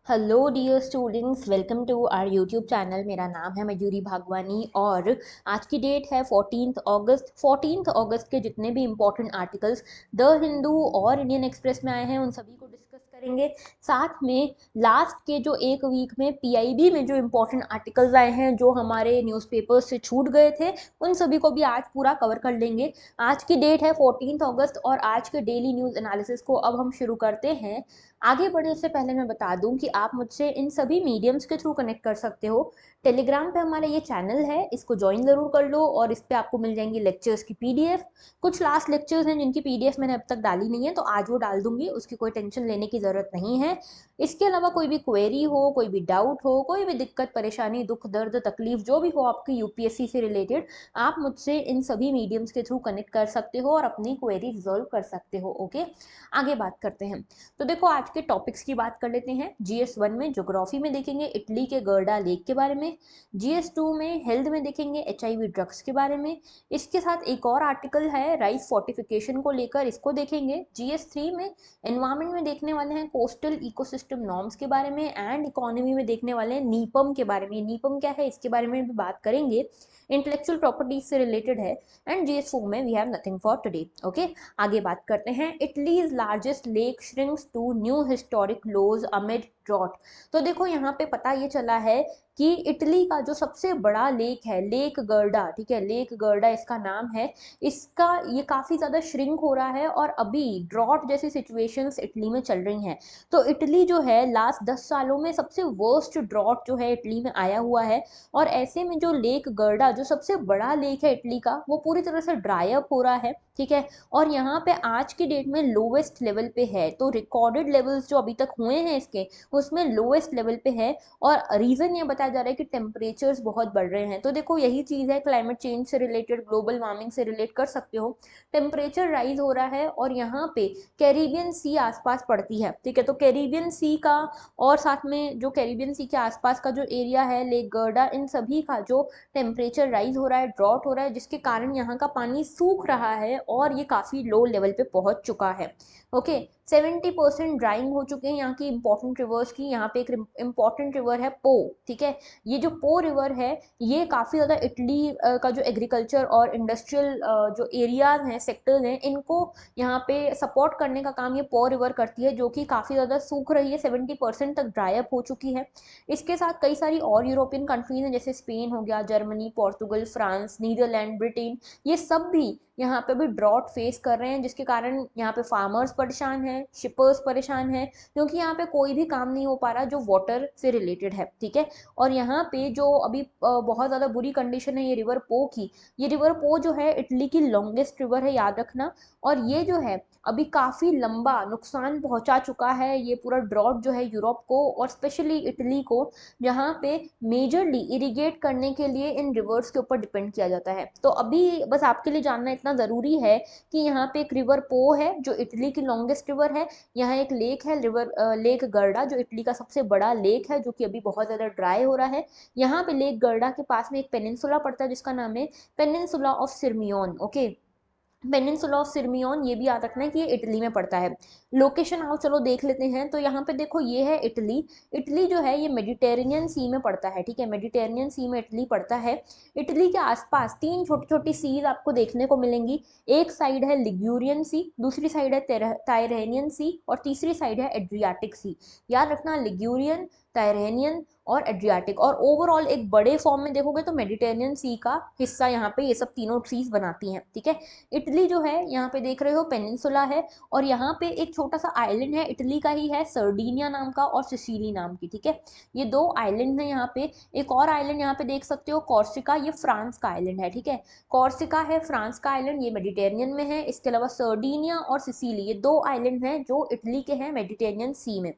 Hello dear students, welcome to our YouTube channel. मेरा नाम है मयूरी भागवानी और आज की डेट है 14 अगस्त। 14 अगस्त के जितने भी इम्पोर्टेंट आर्टिकल्स द हिंदू और इंडियन एक्सप्रेस में आए हैं उन सभी को डिस्कस करेंगे। साथ में लास्ट के जो एक वीक में पीआईबी में जो इम्पोर्टेंट आर्टिकल्स आए हैं जो हमारे न्यूज़पेपर्स से छूट गए थे उन सभी को भी आज पूरा कवर कर लेंगे। आज की डेट है 14 अगस्त और आज के डेली न्यूज़ एनालिसिस को अब हम शुरू करते हैं। आगे बढ़ने से पहले मैं बता दूं कि आप मुझसे इन सभी मीडियम्स के थ्रू कनेक्ट कर सकते हो। टेलीग्राम पे हमारा ये चैनल है, इसको ज्वाइन ज़रूर कर लो और इस पे आपको मिल जाएंगी लेक्चर्स की पीडीएफ। कुछ लास्ट लेक्चर्स हैं जिनकी पीडीएफ मैंने अब तक डाली नहीं है, तो आज वो डाल दूंगी, उसकी कोई टेंशन लेने की ज़रूरत नहीं है। इसके अलावा कोई भी क्वेरी हो, कोई भी डाउट हो, कोई भी दिक्कत परेशानी, दुख दर्द तकलीफ जो भी हो आपकी यूपीएससी से रिलेटेड, आप मुझसे इन सभी मीडियम्स के थ्रू कनेक्ट कर सकते हो और अपनी क्वेरी रिजॉल्व कर सकते हो। ओके, आगे बात करते हैं। तो देखो आज के टॉपिक्स की बात कर लेते हैं। जीएस 1 में ज्योग्राफी में देखेंगे इटली के गर्डा लेक के बारे में। जीएस 2 में हेल्थ में देखेंगे एचआईवी ड्रग्स के बारे में। इसके साथ एक और आर्टिकल है राइस फोर्टिफिकेशन को लेकर, इसको देखेंगे। जीएस 3 में एनवायरमेंट में देखने वाले हैं कोस्टल इकोसिस्टम नॉर्म्स के बारे में एंड इकोनॉमी में देखने वाले हैं नीपम के बारे में। नीपम क्या है इसके बारे में भी बात करेंगे, इंटेलेक्चुअल प्रॉपर्टीज से रिलेटेड है। एंड जीएस 4 में we have nothing for today. Okay, आगे बात करते हैं। Italy's largest lake shrinks to new historic lows amid drought. तो देखो यहाँ पे पता ये चला है कि इटली का जो सबसे बड़ा लेक है लेक गर्डा, ठीक है, लेक गर्डा इसका नाम है, इसका ये काफ़ी ज़्यादा श्रिंक हो रहा है और अभी ड्रॉट जैसी सिचुएशंस इटली में चल रही हैं। तो इटली जो है लास्ट 10 सालों में सबसे वर्स्ट ड्रॉट जो है इटली में आया हुआ है। और ऐसे में जो लेक गर्डा जो सबसे बड़ा लेक है इटली का वो पूरी तरह से ड्राई अप हो रहा है, ठीक है। और यहाँ पे आज की डेट में लोवेस्ट लेवल पे है, तो रिकॉर्डेड लेवल्स जो अभी तक हुए हैं इसके उसमें लोवेस्ट लेवल पे है। और रीजन ये बताया जा रहा है कि टेम्परेचर्स बहुत बढ़ रहे हैं। तो देखो यही चीज़ है, क्लाइमेट चेंज से रिलेटेड, ग्लोबल वार्मिंग से रिलेट कर सकते हो। टेम्परेचर राइज हो रहा है और यहाँ पे कैरिबियन सी आसपास पड़ती है, ठीक है। तो कैरिबियन सी का और साथ में जो कैरिबियन सी के आसपास का जो एरिया है लेक गर्डा, इन सभी का जो टेम्परेचर राइज हो रहा है, ड्रॉट हो रहा है, जिसके कारण यहाँ का पानी सूख रहा है और ये काफ़ी लो लेवल पे पहुंच चुका है। ओके, 70% ड्राइंग हो चुके हैं यहाँ की इंपॉर्टेंट रिवर्स की। यहाँ पे एक इंपॉर्टेंट रिवर है पो, ठीक है। ये जो पो रिवर है ये काफ़ी ज़्यादा इटली का जो एग्रीकल्चर और इंडस्ट्रियल जो एरियाज हैं, सेक्टर्स हैं, इनको यहाँ पे सपोर्ट करने का काम ये पो रिवर करती है, जो कि काफ़ी ज़्यादा सूख रही है, 70% तक ड्राई अप हो चुकी है। इसके साथ कई सारी और यूरोपियन कंट्रीज हैं जैसे स्पेन हो गया, Germany, Portugal, France, Netherland, Britain, ये सब भी यहाँ पे भी ड्रॉट फेस कर रहे हैं, जिसके कारण यहाँ पे फार्मर्स परेशान हैं, शिपर्स परेशान हैं, क्योंकि यहाँ पे कोई भी काम नहीं हो पा रहा जो वाटर से रिलेटेड है, ठीक है। और यहाँ पे जो अभी बहुत ज़्यादा बुरी कंडीशन है ये रिवर पो की। ये रिवर पो जो है इटली की लॉन्गेस्ट रिवर है, याद रखना। और ये जो है अभी काफ़ी लंबा नुकसान पहुंचा चुका है ये पूरा ड्रॉट जो है यूरोप को और स्पेशली इटली को, जहाँ पे मेजरली इरिगेट करने के लिए इन रिवर्स के ऊपर डिपेंड किया जाता है। तो अभी बस आपके लिए जानना इतना ज़रूरी है कि यहाँ पे एक रिवर पो है जो इटली की लॉन्गेस्ट रिवर है। यहाँ एक लेक है रिवर लेक गर्डा जो इटली का सबसे बड़ा लेक है, जो कि अभी बहुत ज़्यादा ड्राई हो रहा है। यहाँ पे लेक गर्डा के पास में एक पेनिनसुला पड़ता है जिसका नाम है peninsula of Sirmione. Okay, peninsula of Sirmione, ये भी याद रखना है कि ये इटली में पड़ता है। लोकेशन आओ चलो देख लेते हैं। तो यहाँ पे देखो ये है इटली। इटली जो है ये मेडिटेरेनियन सी में पड़ता है, ठीक है, मेडिटेरेनियन सी में इटली पड़ता है। इटली के आसपास तीन छोटी छोटी सीज आपको देखने को मिलेंगी। एक साइड है लिग्यूरियन सी, दूसरी साइड है टायरेनियन सी और तीसरी साइड है एड्रियाटिक सी। याद रखना, लिग्यूरियन, टायरेनियन और एड्रियाटिक। और ओवरऑल एक बड़े फॉर्म में देखोगे तो मेडिटेरेनियन सी का हिस्सा यहाँ पे ये सब तीनों सीज बनाती हैं, ठीक है। इटली जो है यहाँ पे देख रहे हो पेनिनसुला है और यहाँ पे एक छोटा सा आइलैंड है, इटली का ही है, सर्डिनिया नाम का और सिसिली नाम की, ठीक है। ये दो आइलैंड है यहाँ पे। एक और आइलैंड यहाँ पे देख सकते हो कॉर्सिका, ये फ्रांस का आइलैंड है, ठीक है। कॉर्सिका है फ्रांस का आइलैंड, ये मेडिटेरेनियन में है। इसके अलावा सर्डिनिया और सिसिली, ये दो आइलैंड हैं जो इटली के हैं मेडिटेरेनियन सी में।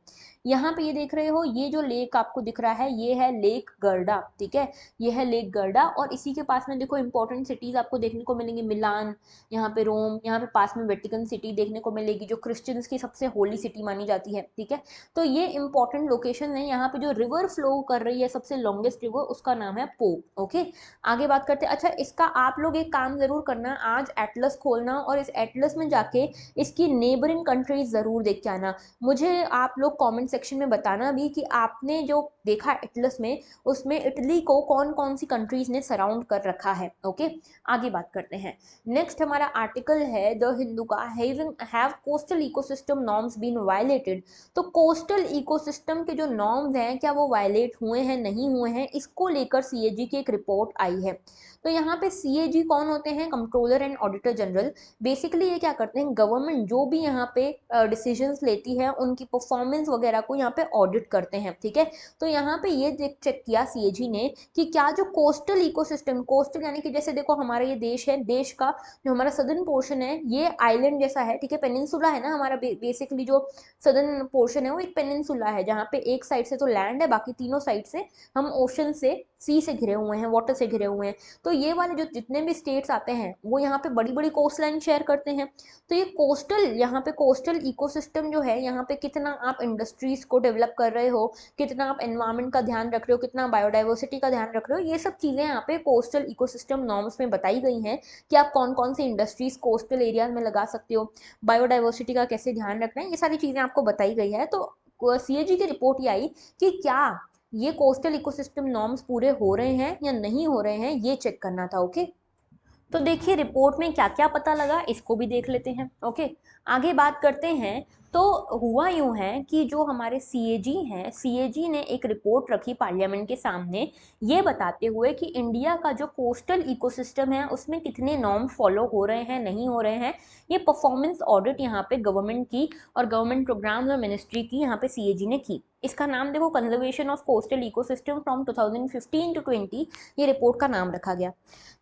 यहाँ पे ये देख रहे हो ये जो लेक आपको दिख रहा है ये है लेक गर्डा, ठीक है। ये है लेक गर्डा और इसी के पास में देखो इंपॉर्टेंट सिटीज आपको देखने को मिलेंगी, मिलान, यहाँ पे रोम, यहाँ पे पास में वेटिकन सिटी देखने को मिलेगी जो क्रिश्चियंस की सबसे होली सिटी मानी जाती है, ठीक है। तो ये इंपॉर्टेंट लोकेशन है। यहाँ पे जो रिवर फ्लो कर रही है सबसे लॉन्गेस्ट रिवर, उसका नाम है पो। ओके, आगे बात करते हैं। अच्छा, इसका आप लोग एक काम जरूर करना, आज एटलस खोलना और इस एटलस में जाके इसकी नेबरिंग कंट्रीज जरूर देख के आना। मुझे आप लोग कमेंट कमेंट सेक्शन में बताना भी कि आपने जो देखा एटलस में, उसमें इटली को कौन कौन सी कंट्रीज ने सराउंड कर रखा है। ओके, आगे बात करते हैं। नेक्स्ट हमारा आर्टिकल है द हिंदू का, have coastal ecosystem norms been violated. तो कोस्टल इकोसिस्टम के जो नॉर्म्स हैं क्या वो वायलेट हुए हैं नहीं हुए हैं, इसको लेकर सीएजी की एक रिपोर्ट आई है। तो यहाँ पे सीएजी कौन होते हैं, controller and auditor general. Basically ये क्या करते हैं, गवर्नमेंट जो भी यहाँ पे डिसीजंस लेती है उनकी परफॉर्मेंस वगैरह को यहाँ पे ऑडिट करते हैं, ठीक है। तो यहाँ पे ये चेक किया सीएजी ने कि क्या जो कोस्टल इकोसिस्टम, कोस्टल यानी कि जैसे देखो हमारा ये देश है, देश का जो हमारा सदर्न पोर्शन है ये आइलैंड जैसा है, ठीक है, पेनिनसुला है ना हमारा, बेसिकली जो सदर्न पोर्शन है वो एक पेनिनसुला है, जहाँ पे एक साइड से तो लैंड है, बाकी तीनों साइड से हम ओशन से, सी से घिरे हुए हैं, वाटर से घिरे हुए हैं। तो ये वाले जो जितने भी स्टेट्स आते हैं वो यहाँ पे बड़ी बड़ी कोस्ट लाइन शेयर करते हैं। तो ये कोस्टल, यहाँ पे कोस्टल इकोसिस्टम जो है, यहाँ पे कितना आप इंडस्ट्रीज को डेवलप कर रहे हो, कितना आप एनवायरमेंट का ध्यान रख रहे हो, कितना बायोडाइवर्सिटी का ध्यान रख रहे हो, ये सब चीज़ें यहाँ पे कोस्टल इकोसिस्टम नॉर्म्स में बताई गई हैं कि आप कौन कौन सी इंडस्ट्रीज कोस्टल एरियाज में लगा सकते हो, बायोडाइवर्सिटी का कैसे ध्यान रखना है, ये सारी चीज़ें आपको बताई गई है। तो सीएजी की रिपोर्ट ये आई कि क्या ये कोस्टल इकोसिस्टम नॉर्म्स पूरे हो रहे हैं या नहीं हो रहे हैं, ये चेक करना था। ओके, तो देखिए रिपोर्ट में क्या क्या पता लगा, इसको भी देख लेते हैं। ओके, आगे बात करते हैं। तो हुआ यूं है कि जो हमारे सीएजी हैं, सीएजी ने एक रिपोर्ट रखी पार्लियामेंट के सामने, ये बताते हुए कि इंडिया का जो कोस्टल इकोसिस्टम है उसमें कितने नॉर्म्स फॉलो हो रहे हैं नहीं हो रहे हैं, ये परफॉर्मेंस ऑडिट यहाँ पे गवर्नमेंट की और गवर्नमेंट प्रोग्राम और मिनिस्ट्री की यहाँ पे सीएजी ने की। इसका नाम देखो, conservation of coastal ecosystem from 2015 to 20, ये रिपोर्ट का नाम रखा गया।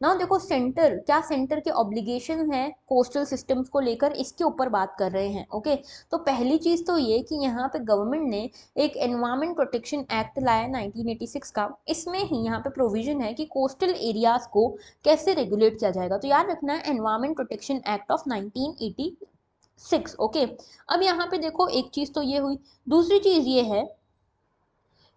नाउ देखो सेंटर, क्या सेंटर के ऑब्लिगेशन है कोस्टल सिस्टम्स को लेकर, इसके ऊपर बात कर रहे हैं। ओके, तो पहली चीज तो ये कि यहाँ पे गवर्नमेंट ने एक एनवायरमेंट प्रोटेक्शन एक्ट लाया 1986 का, इसमें ही यहाँ पे प्रोविजन है कि कोस्टल एरियाज को कैसे रेगुलेट किया जाएगा। तो याद रखना है environment protection act of 1986। Okay, अब यहाँ पे देखो एक चीज तो ये हुई, दूसरी चीज ये है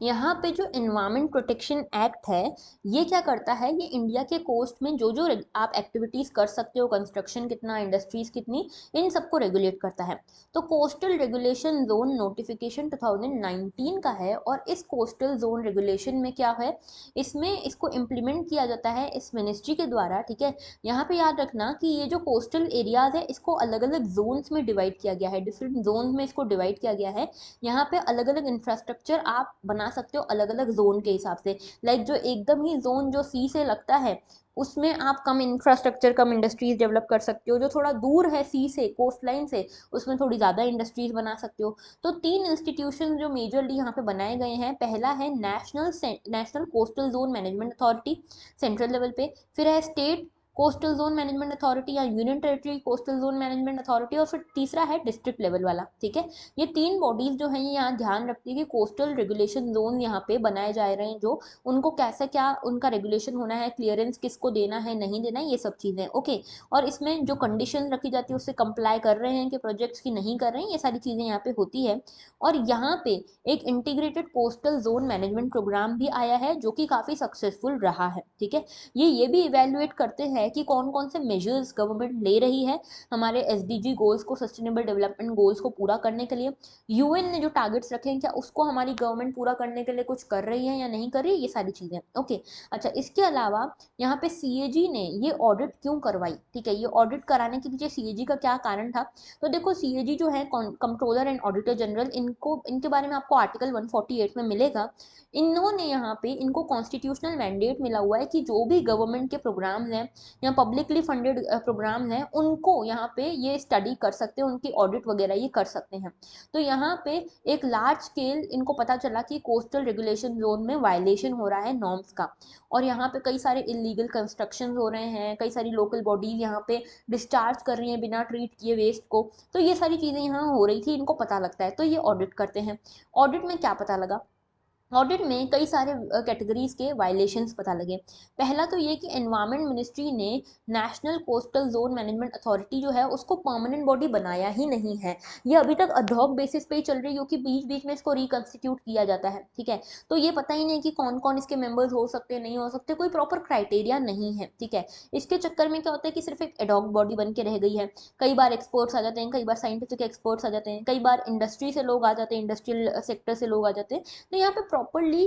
यहाँ पे जो एनवायरमेंट प्रोटेक्शन एक्ट है ये क्या करता है, ये इंडिया के कोस्ट में जो जो आप एक्टिविटीज़ कर सकते हो, कंस्ट्रक्शन कितना, इंडस्ट्रीज कितनी, इन सबको रेगुलेट करता है। तो कोस्टल रेगुलेशन जोन नोटिफिकेशन 2019 का है, और इस कोस्टल जोन रेगुलेशन में क्या है, इसमें इसको इम्प्लीमेंट किया जाता है इस मिनिस्ट्री के द्वारा, ठीक है। यहाँ पे याद रखना कि ये जो कोस्टल एरियाज है इसको अलग अलग जोन्स में डिवाइड किया गया है, डिफरेंट जोन्स में इसको डिवाइड किया गया है। यहाँ पे अलग अलग इंफ्रास्ट्रक्चर आप बना सकते हो अलग अलग जोन के हिसाब से। लाइक जो एकदम ही जोन जो सी से लगता है उसमें आप कम इंफ्रास्ट्रक्चर, कम इंडस्ट्रीज डेवलप कर सकते हो। जो थोड़ा दूर है सी से, कोस्ट लाइन से, उसमें थोड़ी ज़्यादा इंडस्ट्रीज बना सकते हो। तो 3 इंस्टीट्यूशन जो मेजरली यहाँ पे बनाए गए हैं, पहला है national coastal zone management authority central level पे, फिर है state coastal zone management authority या union territory coastal zone management authority, और फिर तीसरा है डिस्ट्रिक्ट लेवल वाला, ठीक है। ये 3 बॉडीज जो हैं ये यहाँ ध्यान रखती है कि कोस्टल रेगुलेशन जोन यहाँ पे बनाए जा रहे हैं, जो उनको कैसे क्या उनका रेगुलेशन होना है, क्लियरेंस किसको देना है नहीं देना है, ये सब चीज़ें। ओके, और इसमें जो कंडीशन रखी जाती है उससे कंप्लाई कर रहे हैं कि प्रोजेक्ट्स की नहीं कर रहे हैं, ये सारी चीज़ें यहाँ पे होती है। और यहाँ पे एक integrated coastal zone management program भी आया है जो कि काफ़ी सक्सेसफुल रहा है, ठीक है। ये भी इवेल्युएट करते हैं कि कौन कौन से मेजर्स गवर्नमेंट ले रही है हमारे एसडीजी गोल्स को, सस्टेनेबल डेवलपमेंट गोल्स को पूरा करने के लिए। यूएन ने जो टारगेट्स रखे हैं क्या उसको हमारी गवर्नमेंट पूरा करने के लिए कुछ कर रही है या नहीं कर रही है, ये सारी चीज़ें। ओके, अच्छा, इसके अलावा यहाँ पे सीएजी ने ये ऑडिट क्यों करवाई, ठीक है, ये ऑडिट कराने के पीछे सीएजी का क्या कारण था। तो देखो सीएजी जो है कंट्रोलर एंड ऑडिटर जनरल, इनको इनके बारे में आपको आर्टिकल 148 में मिलेगा। इन्होंने यहाँ पे इनको कॉन्स्टिट्यूशनल मैंडेट मिला हुआ है कि जो भी गवर्नमेंट के प्रोग्राम्स हैं या पब्लिकली फंडेड प्रोग्राम्स हैं उनको यहाँ पे ये स्टडी कर सकते हैं, उनकी ऑडिट वगैरह ये कर सकते हैं। तो यहाँ पे एक लार्ज स्केल इनको पता चला कि कोस्टल रेगुलेशन जोन में वायलेशन हो रहा है नॉर्म्स का, और यहाँ पे कई सारे इलीगल कंस्ट्रक्शन हो रहे हैं, कई सारी लोकल बॉडीज यहाँ पे डिस्चार्ज कर रही हैं बिना ट्रीट किए वेस्ट को। तो ये सारी चीज़ें यहाँ हो रही थी, इनको पता लगता है, तो ये ऑडिट करते हैं। ऑडिट में क्या पता लगा, ऑडिट में कई सारे कैटेगरीज के वायलेशंस पता लगे। पहला तो ये कि एनवायरमेंट मिनिस्ट्री ने national coastal zone management authority जो है उसको परमानेंट बॉडी बनाया ही नहीं है। ये अभी तक अडॉक बेसिस पे ही चल रही है, क्योंकि बीच बीच में इसको रिकंस्टिट्यूट किया जाता है, ठीक है। तो ये पता ही नहीं कि कौन कौन इसके मेंबर्स हो सकते हैं, नहीं हो सकते, कोई प्रॉपर क्राइटेरिया नहीं है, ठीक है। इसके चक्कर में क्या होता है कि सिर्फ एक एडॉक बॉडी बन के रह गई है। कई बार एक्सपर्ट्स आ जाते हैं, कई बार साइंटिफिक एक्सपर्ट्स आ जाते हैं, कई बार इंडस्ट्री से लोग आ जाते हैं, इंडस्ट्रियल सेक्टर से लोग आ जाते हैं। तो यहाँ पे प्रॉपरली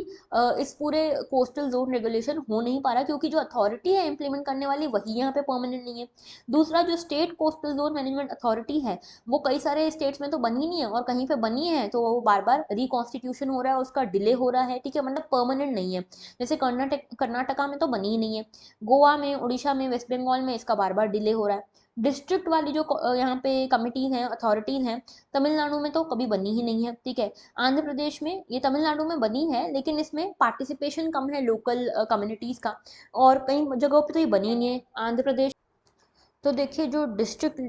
इस पूरे कोस्टल जोन रेगुलेशन हो नहीं पा रहा, क्योंकि जो अथॉरिटी है इंप्लीमेंट करने वाली वही यहाँ पे परमानेंट नहीं है। दूसरा, जो state coastal zone management authority है वो कई सारे स्टेट्स में तो बनी नहीं है, और कहीं पे बनी है तो वो बार बार रिकॉन्स्टिट्यूशन हो रहा है, उसका डिले हो रहा है, ठीक है, मतलब परमानेंट नहीं है। जैसे कर्नाटका में तो बनी ही नहीं है, गोवा में, उड़ीसा में, वेस्ट बंगाल में इसका बार बार डिले हो रहा है। डिस्ट्रिक्ट वाली जो यहाँ पे कमिटीज हैं, अथॉरिटीज हैं, तमिलनाडु में तो कभी बनी ही नहीं है, ठीक है। आंध्र प्रदेश में, ये तमिलनाडु में बनी है लेकिन इसमें पार्टिसिपेशन कम है लोकल कम्युनिटीज़ का, और कई जगहों पे तो ये बनी नहीं है आंध्र प्रदेश। तो देखिए, जो डिस्ट्रिक्ट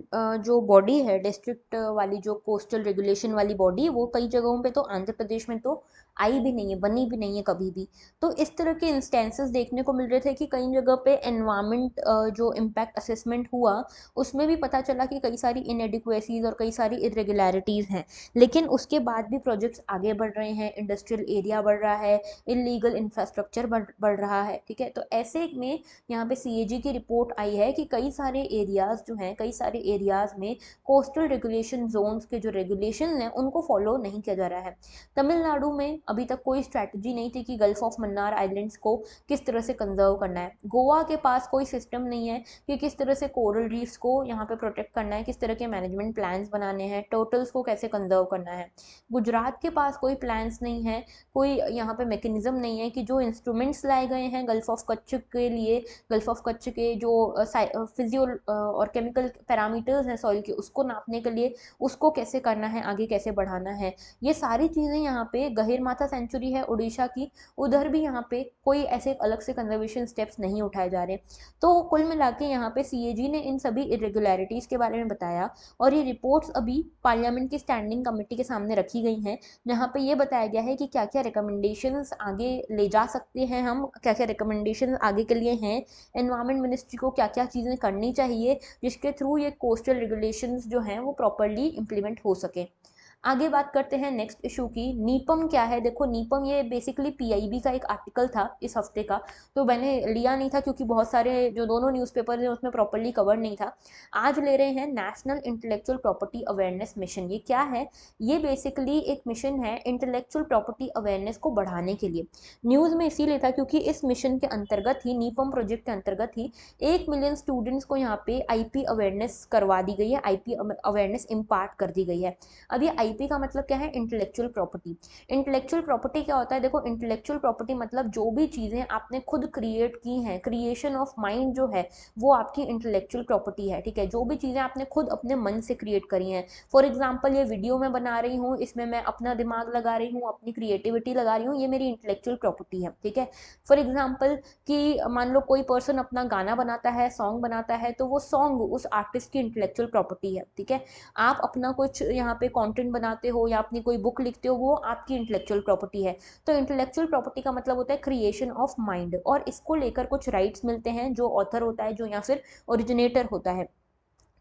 जो बॉडी है, डिस्ट्रिक्ट वाली जो कोस्टल रेगुलेशन वाली बॉडी, वो कई जगहों पे तो आंध्र प्रदेश में तो आई भी नहीं है, बनी भी नहीं है कभी भी। तो इस तरह के इंस्टेंसेस देखने को मिल रहे थे कि कई जगह पे एनवायरमेंट जो इम्पैक्ट असेसमेंट हुआ उसमें भी पता चला कि कई सारी इनएडिक्वेसीज और कई सारी इरेगुलरिटीज़ हैं। लेकिन उसके बाद भी प्रोजेक्ट्स आगे बढ़ रहे हैं, इंडस्ट्रियल एरिया बढ़ रहा है, इलीगल इंफ्रास्ट्रक्चर बढ़ रहा है, ठीक है। तो ऐसे में यहाँ पे सीएजी की रिपोर्ट आई है कि कई सारे एरियाज जो हैं, कई सारे एरियाज में कोस्टल रेगुलेशन जोन्स के जो रेगुलेशन हैं उनको फॉलो नहीं किया जा रहा है। तमिलनाडु में अभी तक कोई स्ट्रैटेजी नहीं थी कि गल्फ ऑफ मन्नार आइलैंड्स को किस तरह से कंजर्व करना है। गोवा के पास कोई सिस्टम नहीं है कि किस तरह से कोरल रीफ्स को यहाँ पे प्रोटेक्ट करना है, किस तरह के मैनेजमेंट प्लान्स बनाने हैं, टर्टल्स को कैसे कंजर्व करना है। गुजरात के पास कोई प्लान्स नहीं है, कोई यहाँ पे मैकेनिज्म नहीं है कि जो इंस्ट्रूमेंट्स लाए गए हैं गल्फ ऑफ कच्छ के लिए, गल्फ ऑफ कच्छ के जो फिजियो और केमिकल पैरामीटर्स हैं सॉइल के, उसको नापने के लिए उसको कैसे करना है, आगे कैसे बढ़ाना है। ये सारी चीज़ें यहाँ पे गहिरमाथा सेंचुरी है उड़ीसा की, उधर भी यहाँ पे कोई ऐसे अलग से कंजर्वेशन स्टेप्स नहीं उठाए जा रहे। तो कुल मिला के यहाँ पे सीएजी ने इन सभी इरेगुलरिटीज़ के बारे में बताया, और ये रिपोर्ट्स अभी पार्लियामेंट की स्टैंडिंग कमेटी के सामने रखी गई हैं, जहाँ पे ये बताया गया है कि क्या क्या रिकमेंडेशंस आगे ले जा सकते हैं हम, क्या क्या रिकमेंडेशंस आगे के लिए हैं, एनवायरमेंट मिनिस्ट्री को क्या क्या चीज़ें करनी चाहिए जिसके थ्रू ये कोस्टल रेगुलेशंस जो हैं वो प्रॉपरली इम्प्लीमेंट हो सके। आगे बात करते हैं नेक्स्ट इशू की, नीपम क्या है। देखो, नीपम ये बेसिकली पीआईबी का एक आर्टिकल था इस हफ्ते का, तो मैंने लिया नहीं था क्योंकि बहुत सारे जो दोनों न्यूज़पेपर हैं उसमें प्रॉपरली कवर नहीं था। आज ले रहे हैं national intellectual property awareness mission. ये क्या है? ये बेसिकली एक मिशन है इंटेलेक्चुअल प्रॉपर्टी अवेयरनेस को बढ़ाने के लिए। न्यूज़ में इसीलिए था क्योंकि इस मिशन के अंतर्गत ही, नीपम प्रोजेक्ट के अंतर्गत ही 1 मिलियन स्टूडेंट्स को यहाँ पे आईपी अवेयरनेस करवा दी गई है, आईपी अवेयरनेस इम्पार्ट कर दी गई है। अब ये आईपी का मतलब क्या है? Intellectual property. इंटेलेक्चुअल प्रॉपर्टी क्या होता है? देखो, इंटेलेक्चुअल प्रॉपर्टी मतलब जो भी चीज़ें आपने खुद क्रिएट की हैं, क्रिएशन ऑफ माइंड जो है वो आपकी इंटेलेक्चुअल प्रॉपर्टी है, ठीक है। जो भी चीज़ें आपने खुद अपने मन से क्रिएट करी हैं, फॉर एग्जाम्पल ये वीडियो मैं बना रही हूँ, इसमें मैं अपना दिमाग लगा रही हूँ, अपनी क्रिएटिविटी लगा रही हूँ, ये मेरी इंटेलेक्चुअल प्रॉपर्टी है, ठीक है। फॉर एग्जाम्पल कि मान लो कोई पर्सन अपना गाना बनाता है, सॉन्ग बनाता है, तो वो सॉन्ग उस आर्टिस्ट की इंटेलेक्चुअल प्रॉपर्टी है, ठीक है। आप अपना कुछ यहाँ पे कंटेंट बनाते हो या अपनी कोई बुक लिखते हो, वो आपकी इंटेलेक्चुअल प्रॉपर्टी है। तो इंटेलेक्चुअल प्रॉपर्टी का मतलब होता है क्रिएशन ऑफ माइंड, और इसको लेकर कुछ राइट्स मिलते हैं जो ऑथर होता है, जो या फिर ओरिजिनेटर होता है।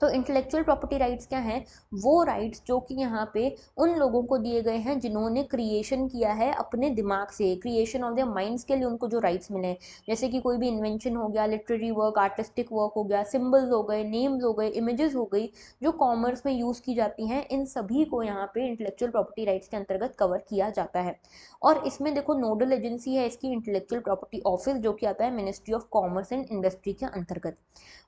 तो इंटेलेक्चुअल प्रॉपर्टी राइट्स क्या हैं? वो राइट्स जो कि यहाँ पे उन लोगों को दिए गए हैं जिन्होंने क्रिएशन किया है अपने दिमाग से, क्रिएशन ऑफ देयर माइंड्स के लिए उनको जो राइट्स मिले हैं। जैसे कि कोई भी इन्वेंशन हो गया, लिटरेरी वर्क, आर्टिस्टिक वर्क हो गया, सिम्बल्स हो गए, नेम्स हो गए, इमेजेस हो गई, जो कॉमर्स में यूज़ की जाती हैं, इन सभी को यहाँ पे इंटेलेक्चुअल प्रॉपर्टी राइट्स के अंतर्गत कवर किया जाता है। और इसमें देखो, नोडल एजेंसी है इसकी इंटेलेक्चुअल प्रॉपर्टी ऑफिस, जो कि आता है ministry of commerce and industry के अंतर्गत।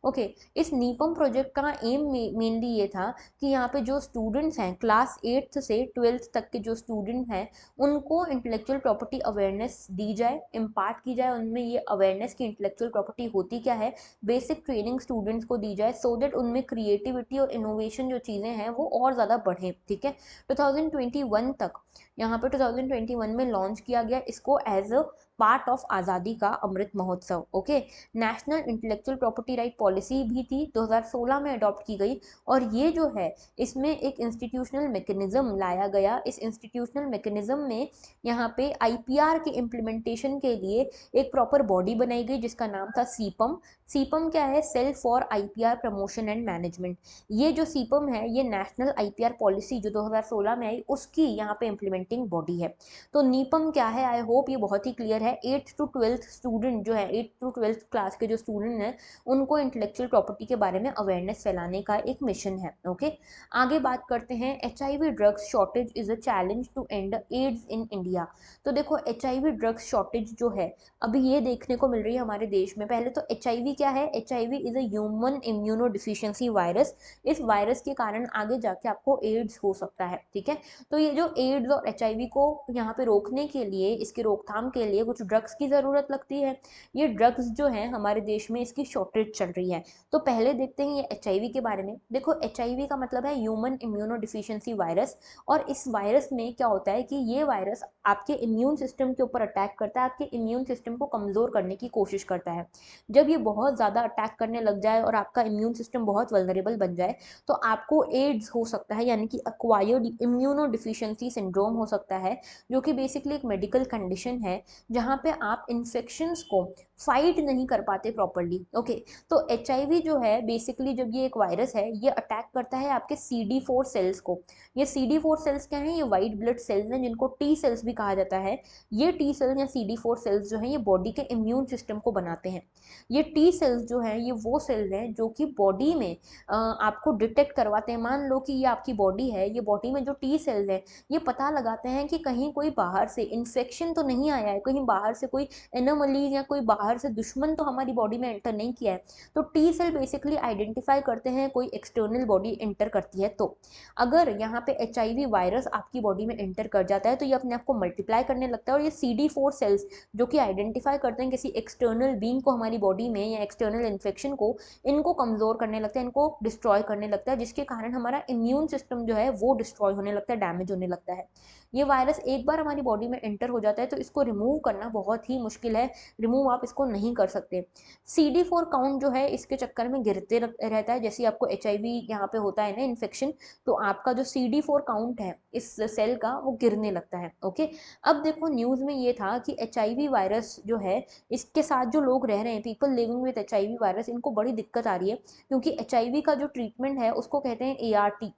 ओके, इस नीपम प्रोजेक्ट का एम मेनली ये था कि यहाँ पे जो स्टूडेंट्स हैं क्लास 8th से 12th तक के जो स्टूडेंट हैं, उनको इंटेलेक्चुअल प्रॉपर्टी अवेयरनेस दी जाए, इम्पार्ट की जाए उनमें ये अवेयरनेस की इंटेलेक्चुअल प्रॉपर्टी होती क्या है, बेसिक ट्रेनिंग स्टूडेंट्स को दी जाए, सो दैट उनमें क्रिएटिविटी और इनोवेशन जो चीज़ें हैं वो और ज़्यादा बढ़ें, ठीक है। 2021 तक, यहाँ पे 2021 में लॉन्च किया गया इसको एज अ पार्ट ऑफ आज़ादी का Amrit Mahotsav. Okay, national intellectual property right policy भी थी, 2016 में अडॉप्ट की गई। और ये जो है इसमें एक इंस्टीट्यूशनल मैकेनिज्म लाया गया। इस इंस्टीट्यूशनल मैकेनिज्म में यहाँ पे आईपीआर के इम्प्लीमेंटेशन के लिए एक प्रॉपर बॉडी बनाई गई जिसका नाम था सीपम। सीपम क्या है? Cell for IPR promotion and management. ये जो सीपम है ये नेशनल आईपीआर पॉलिसी जो 2016 में आई उसकी यहाँ पे इम्प्लीमेंटिंग बॉडी है। तो नीपम क्या है? आई होप ये बहुत ही क्लियर है। 8th to 12th स्टूडेंट जो है, 8th to 12th क्लास के जो स्टूडेंट हैं उनको इंटेलेक्चुअल प्रॉपर्टी के बारे में अवेयरनेस फैलाने का एक मिशन है। ओके, आगे बात करते हैं। HIV drugs shortage is a challenge to end AIDS in India. तो देखो HIV ड्रग्स शॉर्टेज जो है अभी ये देखने को मिल रही है हमारे देश में। पहले तो HIV क्या है? HIV is a human immuno deficiency virus. इस वायरस के कारण आगे जाके आपको एड्स हो सकता है। ठीक है, तो ये जो एड्स और HIV को यहाँ पे रोकने के लिए, इसकी रोकथाम के लिए कुछ ड्रग्स की ज़रूरत लगती है। ये ड्रग्स जो हैं हमारे देश में इसकी शॉर्टेज चल रही है। तो पहले देखते हैं ये HIV के बारे में। देखो HIV का मतलब है ह्यूमन इम्यूनो डिफिशियंसी वायरस। और इस वायरस में क्या होता है कि ये वायरस आपके इम्यून सिस्टम के ऊपर अटैक करता है, आपके इम्यून सिस्टम को कमज़ोर करने की कोशिश करता है। जब ये बहुत ज़्यादा अटैक करने लग जाए और आपका इम्यून सिस्टम बहुत वल्नरेबल बन जाए तो आपको एड्स हो सकता है, यानी कि एक्वायर्ड इम्यूनो डिफिशियंसी सिंड्रोम हो सकता है, जो कि बेसिकली एक मेडिकल कंडीशन है जहाँ पे आप इन्फेक्शंस को फाइट नहीं कर पाते प्रॉपरली। ओके, तो HIV जो है बेसिकली जब ये एक वायरस है ये अटैक करता है आपके CD4 सेल्स को। ये CD4 सेल्स क्या हैं? ये वाइट ब्लड सेल्स हैं जिनको T सेल्स भी कहा जाता है। ये T सेल्स या CD4 सेल्स जो हैं ये बॉडी के इम्यून सिस्टम को बनाते हैं। ये T सेल्स जो हैं ये वो सेल्स हैं जो कि बॉडी में आपको डिटेक्ट करवाते हैं। मान लो कि ये आपकी बॉडी है, ये बॉडी में जो T सेल्स हैं ये पता लगाते हैं कि कहीं कोई बाहर से इन्फेक्शन तो नहीं आया है, कहीं बाहर से कोई एनोमली या कोई बाहर से दुश्मन तो हमारी बॉडी में एंटर नहीं किया है। तो T सेल बेसिकली आइडेंटिफाई करते हैं कोई एक्सटर्नल बॉडी एंटर करती है। तो अगर यहाँ पे HIV वायरस आपकी बॉडी में एंटर कर जाता है तो ये अपने आप को मल्टीप्लाई करने लगता है और ये CD4 सेल्स जो कि आइडेंटिफाई करते हैं किसी एक्सटर्नल बीइंग को हमारी बॉडी में या एक्सटर्नल इन्फेक्शन को, इनको कमज़ोर करने लगता है, इनको डिस्ट्रॉय करने लगता है, जिसके कारण हमारा इम्यून सिस्टम जो है वो डिस्ट्रॉय होने लगता है, डैमेज होने लगता है। ये वायरस एक बार हमारी बॉडी में एंटर हो जाता है तो इसको रिमूव करना बहुत ही मुश्किल है, रिमूव आप इसको नहीं कर सकते। CD4 काउंट जो है इसके चक्कर में गिरते रहता है। जैसे आपको HIV यहाँ पे होता है ना इन्फेक्शन, तो आपका जो CD4 काउंट है इस सेल का वो गिरने लगता है। ओके, अब देखो न्यूज़ में ये था कि HIV वायरस जो है इसके साथ जो लोग रह रहे हैं, people living with HIV virus, इनको बड़ी दिक्कत आ रही है क्योंकि HIV का जो ट्रीटमेंट है उसको कहते हैं ART,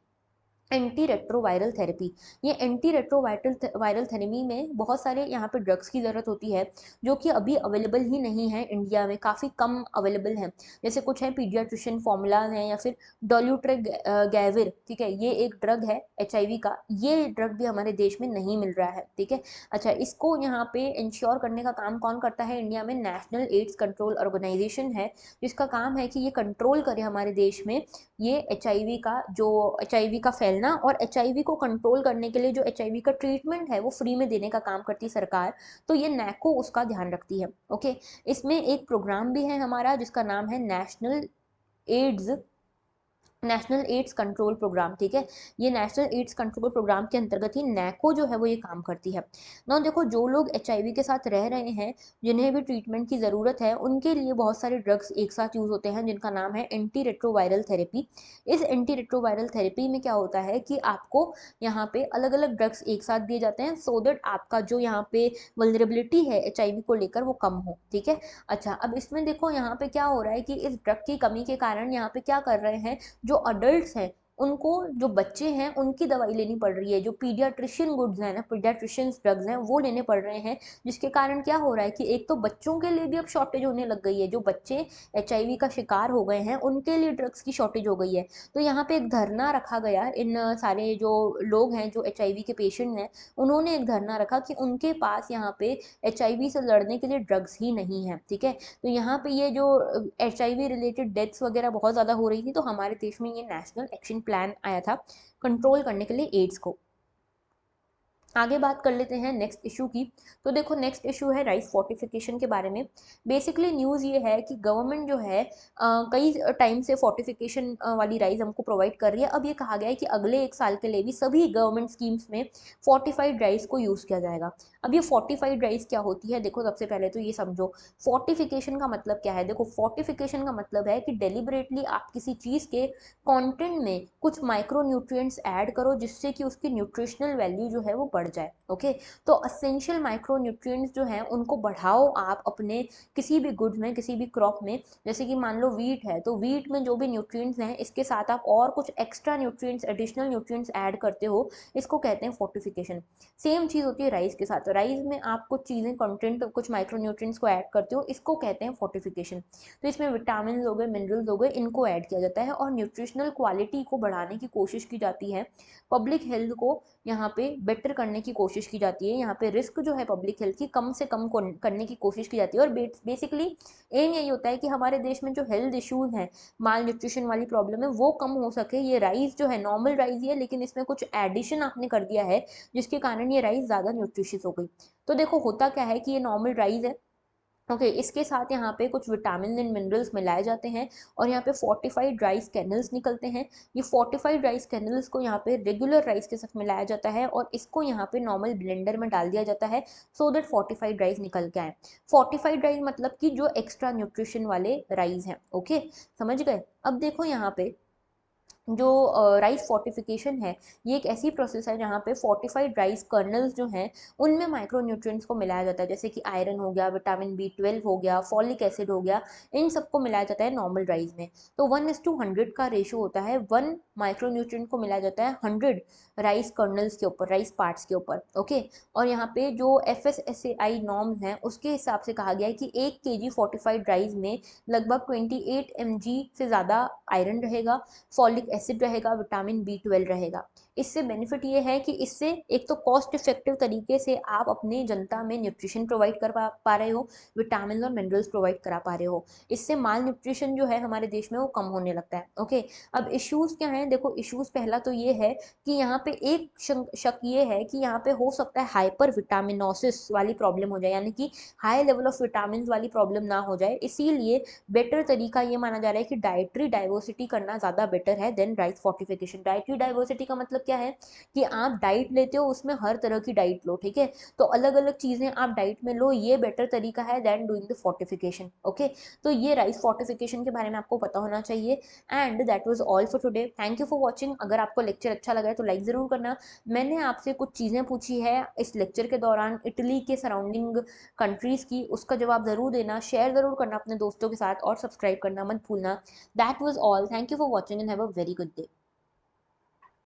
एंटी रेट्रोवायरल थेरेपी। ये एंटी रेट्रोवायरल थेरेपी में बहुत सारे यहाँ पे ड्रग्स की ज़रूरत होती है जो कि अभी अवेलेबल ही नहीं है इंडिया में, काफ़ी कम अवेलेबल हैं। जैसे कुछ है पीडियाट्रिशियन फॉर्मूलाज हैं या फिर डोल्यूट्रेगैविर। ठीक है, ये एक ड्रग है HIV का, ये ड्रग भी हमारे देश में नहीं मिल रहा है। ठीक है, अच्छा, इसको यहाँ पे इंश्योर करने का काम कौन करता है इंडिया में? नेशनल एड्स कंट्रोल ऑर्गेनाइजेशन है, जिसका काम है कि ये कंट्रोल करे हमारे देश में ये HIV का फैलना। और HIV को कंट्रोल करने के लिए जो HIV का ट्रीटमेंट है वो फ्री में देने का काम करती है सरकार। तो ये NACO उसका ध्यान रखती है। ओके, इसमें एक प्रोग्राम भी है हमारा जिसका नाम है नेशनल एड्स कंट्रोल प्रोग्राम। ठीक है, ये नेशनल एड्स कंट्रोल प्रोग्राम के अंतर्गत ही NACO जो है वो ये काम करती है ना। देखो, जो लोग HIV के साथ रह रहे हैं, जिन्हें भी ट्रीटमेंट की ज़रूरत है, उनके लिए बहुत सारे ड्रग्स एक साथ यूज़ होते हैं जिनका नाम है एंटी रेट्रोवायरल थेरेपी। इस एंटी रेट्रोवायरल थेरेपी में क्या होता है कि आपको यहाँ पे अलग अलग ड्रग्स एक साथ दिए जाते हैं सो दैट आपका जो यहाँ पे वल्नरेबिलिटी है HIV को लेकर वो कम हो। ठीक है, अच्छा, अब इसमें देखो यहाँ पे क्या हो रहा है कि इस ड्रग की कमी के कारण यहाँ पे क्या कर रहे हैं, जो अडल्ट्स हैं उनको, जो बच्चे हैं उनकी दवाई लेनी पड़ रही है। जो पीडियाट्रिशियन गुड्स हैं ना, पीडियाट्रिशियन ड्रग्स हैं वो लेने पड़ रहे हैं, जिसके कारण क्या हो रहा है कि एक तो बच्चों के लिए भी अब शॉर्टेज होने लग गई है। जो बच्चे HIV का शिकार हो गए हैं उनके लिए ड्रग्स की शॉर्टेज हो गई है। तो यहाँ पे एक धरना रखा गया, इन सारे जो लोग हैं जो HIV के पेशेंट हैं उन्होंने एक धरना रखा कि उनके पास यहाँ पे HIV से लड़ने के लिए ड्रग्स ही नहीं है। ठीक है, तो यहाँ पे ये जो HIV रिलेटेड डेथ्स वगैरह बहुत ज़्यादा हो रही थी, तो हमारे देश में ये नेशनल एक्शन प्लान आया था कंट्रोल करने के लिए एड्स को। आगे बात कर लेते हैं नेक्स्ट इशू की। तो देखो नेक्स्ट इशू है राइस फोर्टिफिकेशन के बारे में। बेसिकली न्यूज़ ये है कि गवर्नमेंट जो है कई टाइम से फोर्टिफिकेशन वाली राइस हमको प्रोवाइड कर रही है। अब ये कहा गया है कि अगले 1 साल के लिए भी सभी गवर्नमेंट स्कीम्स में फोर्टिफाइड राइस को यूज़ किया जाएगा। अब ये फोर्टिफाइड राइस क्या होती है, देखो सबसे पहले तो ये समझो फोर्टिफिकेशन का मतलब क्या है। देखो फोर्टिफिकेशन का मतलब है कि डेलिबरेटली आप किसी चीज़ के कंटेंट में कुछ माइक्रो न्यूट्रिएंट्स ऐड करो जिससे कि उसकी न्यूट्रिशनल वैल्यू जो है वो बढ़ जाए। ओके, तो असेंशियल माइक्रो न्यूट्रिएंट्स जो हैं उनको बढ़ाओ आप अपने किसी भी गुड्स में, किसी भी क्रॉप में। जैसे कि मान लो वीट है, तो वीट में जो भी न्यूट्रिएंट्स हैं इसके साथ आप और कुछ extra nutrients, additional nutrients add करते हो, इसको कहते हैं फोर्टिफिकेशन। सेम चीज़ होती है राइस के साथ। राइस में आप कुछ चीज़ें, कंटेंट, कुछ माइक्रो न्यूट्रिएंट्स को ऐड करते हो, इसको कहते हैं फोर्टिफिकेशन। तो इसमें विटामिन हो गए, मिनरल्स हो गए, इनको ऐड किया जाता है और न्यूट्रिशनल क्वालिटी को बढ़ाने की कोशिश की जाती है। पब्लिक हेल्थ को यहाँ पे बेटर करने की कोशिश की जाती है। यहाँ पे रिस्क जो है पब्लिक हेल्थ की कम से कम करने की कोशिश की जाती है। और बेसिकली एम यही होता है कि हमारे देश में जो हेल्थ इश्यूज हैं, माल न्यूट्रिशन वाली प्रॉब्लम है, वो कम हो सके। ये राइस जो है नॉर्मल राइस ही है, लेकिन इसमें कुछ एडिशन आपने कर दिया है जिसके कारण ये राइस ज़्यादा न्यूट्रिशियस हो गई। तो देखो होता क्या है कि ये नॉर्मल राइस है, ओके, इसके साथ यहाँ पे कुछ विटामिन एंड मिनरल्स मिलाए जाते हैं और यहाँ पे फोर्टिफाइड राइस कैनल्स निकलते हैं। ये फोर्टिफाइड राइस कैनल्स को यहाँ पे रेगुलर राइस के साथ मिलाया जाता है और इसको यहाँ पे नॉर्मल ब्लेंडर में डाल दिया जाता है सो दैट फोर्टिफाइड राइस निकल के आए। फोर्टिफाइड राइस मतलब कि जो एक्स्ट्रा न्यूट्रिशन वाले राइस हैं। ओके, समझ गए। अब देखो यहाँ पे जो राइस फोर्टिफिकेशन है, ये एक ऐसी प्रोसेस है जहाँ पे फोर्टिफाइड राइस कर्नल्स जो हैं उनमें माइक्रो न्यूट्रिएंट्स को मिलाया जाता है, जैसे कि आयरन हो गया, विटामिन B12 हो गया, फॉलिक एसिड हो गया, इन सबको मिलाया जाता है नॉर्मल राइस में। तो 1:100 का रेशो होता है, 1 माइक्रो न्यूट्रिएंट को मिलाया जाता है 100 राइस कर्नल्स के ऊपर, राइस पार्ट्स के ऊपर। ओके, और यहाँ पे जो FSSAI नॉर्म्स हैं उसके हिसाब से कहा गया है कि 1 kg फोर्टिफाइड राइस में लगभग 28 mg से ज़्यादा आयरन रहेगा, फॉलिक एसिड रहेगा, विटामिन B12 रहेगा। इससे बेनिफिट ये है कि इससे एक तो कॉस्ट इफेक्टिव तरीके से आप अपनी जनता में न्यूट्रिशन प्रोवाइड कर पा रहे हो, विटामिन और मिनरल्स प्रोवाइड करा पा रहे हो। इससे माल न्यूट्रिशन जो है हमारे देश में वो कम होने लगता है। ओके, अब इश्यूज क्या हैं, देखो इश्यूज पहला तो ये है कि यहाँ पे एक शक ये है कि यहाँ पे हो सकता है हाइपर विटामिनोसिस वाली प्रॉब्लम हो जाए, यानी कि हाई लेवल ऑफ विटामिन वाली प्रॉब्लम ना हो जाए। इसीलिए बेटर तरीका ये माना जा रहा है कि डाइटरी डाइवर्सिटी करना ज़्यादा बेटर है than rice fortification. Dietary diversity का मतलब क्या है कि आप डाइट लेते हो उसमें हर तरह की डाइट लो, ठीक है, तो अलग अलग चीज़ें आप डाइट में लो, ये बेटर तरीका है than doing the fortification. Okay, तो ये राइस फोर्टिफिकेशन के बारे में आपको पता होना चाहिए। And that was all for today, thank you for watching. अगर आपको लेक्चर अच्छा लगा है तो लाइक ज़रूर करना। मैंने आपसे कुछ चीज़ें पूछी है इस लेक्चर के दौरान इटली के सराउंडिंग कंट्रीज़ की, उसका जवाब ज़रूर देना, शेयर ज़रूर करना अपने दोस्तों के साथ और सब्सक्राइब करना मत भूलना। That was all, thank you for watching and have a very good day.